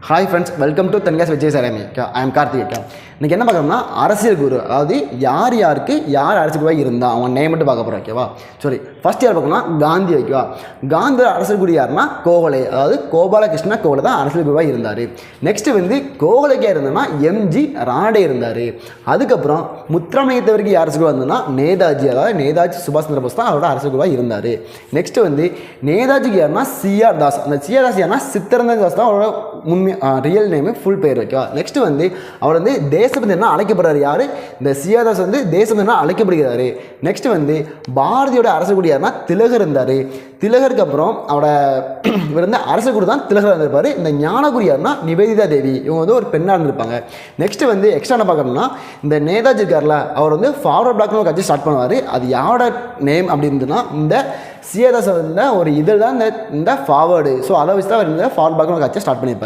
Hi friends, welcome to Tenkasi Vijay சாரமி. I am Karthika. இன்றைக்கி என்ன பார்க்கணும்னா அரசியல் குரு, அதாவது யார் யாருக்கு யார் அரசியல் குருவாக இருந்தால் அவங்க நேம் மட்டும் பார்க்க போகிறோம். ஓகேவா? சரி, ஃபஸ்ட் யார் பார்க்கணும்னா காந்தி. ஓகேவா? காந்தி அரசியல் குரு யாருன்னா கோகலே, அதாவது கோபாலகிருஷ்ண கோகலே தான் அரசியல் குருவாக இருந்தார். நெக்ஸ்ட்டு வந்து கோகலேக்கே இருந்தோம்னா எம்ஜி ராணடே இருந்தார். அதுக்கப்புறம் முத்துராமலிங்கத்தேவருக்கு யார் அரசியல் குருவாக இருந்ததுன்னா நேதாஜி, அதாவது நேதாஜி சுபாஷ் சந்திர போஸ் தான் அவரோட அரசியல் குருவாக இருந்தார். நெக்ஸ்ட்டு வந்து நேதாஜிக்கு யாருன்னா சிஆர் தாஸ். அந்த சிஆர் தாஸ் யாருன்னா சித்தரஞ்சன் தாஸ் தான் அவரோட உண்மை ரியல் நேமு, ஃபுல் பேர். ஓகேவா? நெக்ஸ்ட்டு வந்து அவர் வந்து தேசபந்து என்ன அழைக்கப்படுறாரு. யார்? இந்த சிஆர்தாஸ் வந்து தேசபந்து என்ன அழைக்கப்படுகிறாரு. நெக்ஸ்ட்டு வந்து பாரதியோட அரசு குடி யாருன்னா திலகர் இருந்தார். திலகருக்கு அப்புறம் அவரோட இவர் வந்து அரசு குரு தான் திலகர் இருந்திருப்பார். இந்த ஞானகுரு யாருன்னா நிவேதிதா தேவி, இவங்க வந்து ஒரு பெண்ணாக இருந்திருப்பாங்க. நெக்ஸ்ட்டு வந்து எக்ஸ்ட்ரா என்ன பார்க்கணும்னா இந்த நேதாஜி இருக்கார்ல, அவர் வந்து ஃபார்வர்ட் பிளாக்னு ஒரு கட்சி ஸ்டார்ட் பண்ணுவார். அது யாரோட நேம் அப்படின்றதுனா இந்த சிஆர்தாஸ் ஒரு இதழ் தான் இந்த ஃபார்வர்டு. ஸோ அதை வச்சு தான் அவர் இந்த ஃபார்வர்ட் பிளாக்னு ஒரு கட்சியை ஸ்டார்ட் பண்ணியிருப்பார்.